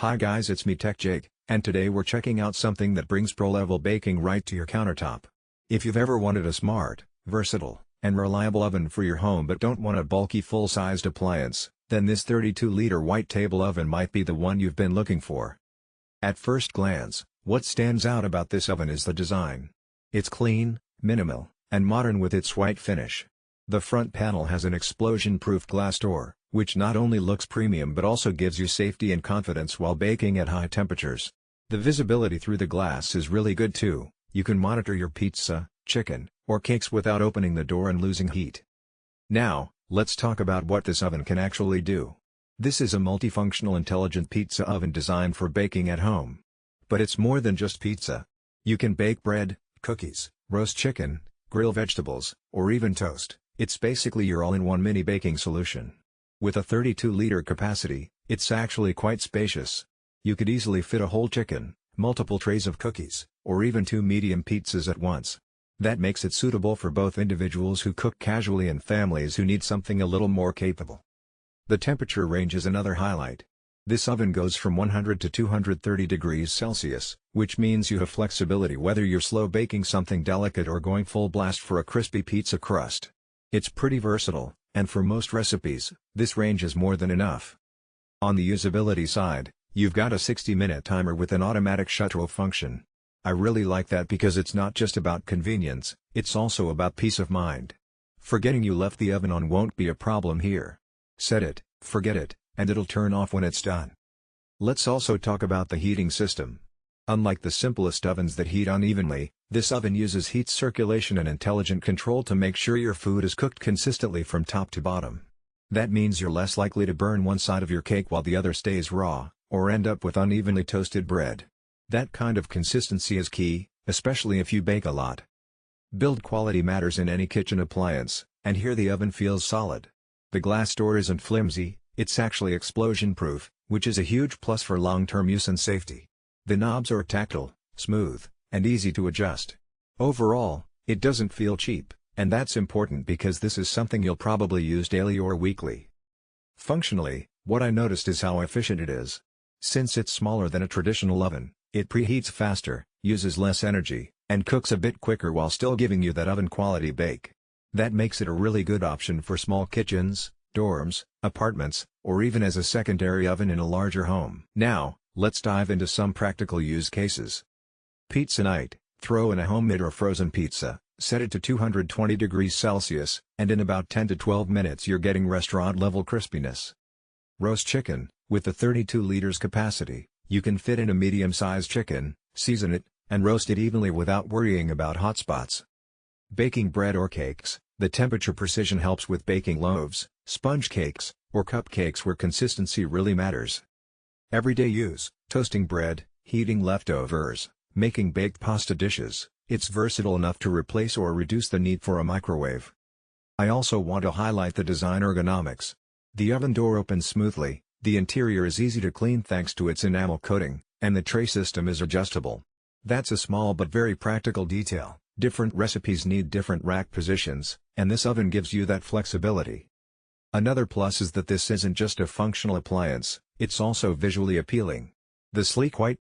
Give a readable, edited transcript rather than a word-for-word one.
Hi guys, it's me Tech Jake, and today we're checking out something that brings pro-level baking right to your countertop. If you've ever wanted a smart, versatile, and reliable oven for your home but don't want a bulky full-sized appliance, then this 32-liter white table oven might be the one you've been looking for. At first glance, what stands out about this oven is the design. It's clean, minimal, and modern with its white finish. The front panel has an explosion-proof glass door, which not only looks premium but also gives you safety and confidence while baking at high temperatures. The visibility through the glass is really good too. You can monitor your pizza, chicken, or cakes without opening the door and losing heat. Now, let's talk about what this oven can actually do. This is a multifunctional intelligent pizza oven designed for baking at home. But it's more than just pizza. You can bake bread, cookies, roast chicken, grill vegetables, or even toast. It's basically your all-in-one mini baking solution. With a 32-liter capacity, it's actually quite spacious. You could easily fit a whole chicken, multiple trays of cookies, or even 2 medium pizzas at once. That makes it suitable for both individuals who cook casually and families who need something a little more capable. The temperature range is another highlight. This oven goes from 100 to 230 degrees Celsius, which means you have flexibility whether you're slow baking something delicate or going full blast for a crispy pizza crust. It's pretty versatile, and for most recipes, this range is more than enough. On the usability side, you've got a 60-minute timer with an automatic shut-off function. I really like that because it's not just about convenience, it's also about peace of mind. Forgetting you left the oven on won't be a problem here. Set it, forget it, and it'll turn off when it's done. Let's also talk about the heating system. Unlike the simplest ovens that heat unevenly, this oven uses heat circulation and intelligent control to make sure your food is cooked consistently from top to bottom. That means you're less likely to burn one side of your cake while the other stays raw, or end up with unevenly toasted bread. That kind of consistency is key, especially if you bake a lot. Build quality matters in any kitchen appliance, and here the oven feels solid. The glass door isn't flimsy, it's actually explosion-proof, which is a huge plus for long-term use and safety. The knobs are tactile, smooth, and easy to adjust. Overall, it doesn't feel cheap, and that's important because this is something you'll probably use daily or weekly. Functionally, what I noticed is how efficient it is. Since it's smaller than a traditional oven, it preheats faster, uses less energy, and cooks a bit quicker while still giving you that oven-quality bake. That makes it a really good option for small kitchens, dorms, apartments, or even as a secondary oven in a larger home. Now, let's dive into some practical use cases. Pizza night, throw in a homemade or frozen pizza, set it to 220 degrees Celsius, and in about 10 to 12 minutes you're getting restaurant-level crispiness. Roast chicken, with the 32 liters capacity, you can fit in a medium-sized chicken, season it, and roast it evenly without worrying about hot spots. Baking bread or cakes, the temperature precision helps with baking loaves, sponge cakes, or cupcakes where consistency really matters. Everyday use, toasting bread, heating leftovers, making baked pasta dishes, it's versatile enough to replace or reduce the need for a microwave. I also want to highlight the design ergonomics. The oven door opens smoothly, the interior is easy to clean thanks to its enamel coating, and the tray system is adjustable. That's a small but very practical detail. Different recipes need different rack positions, and this oven gives you that flexibility. Another plus is that this isn't just a functional appliance, it's also visually appealing. The sleek white,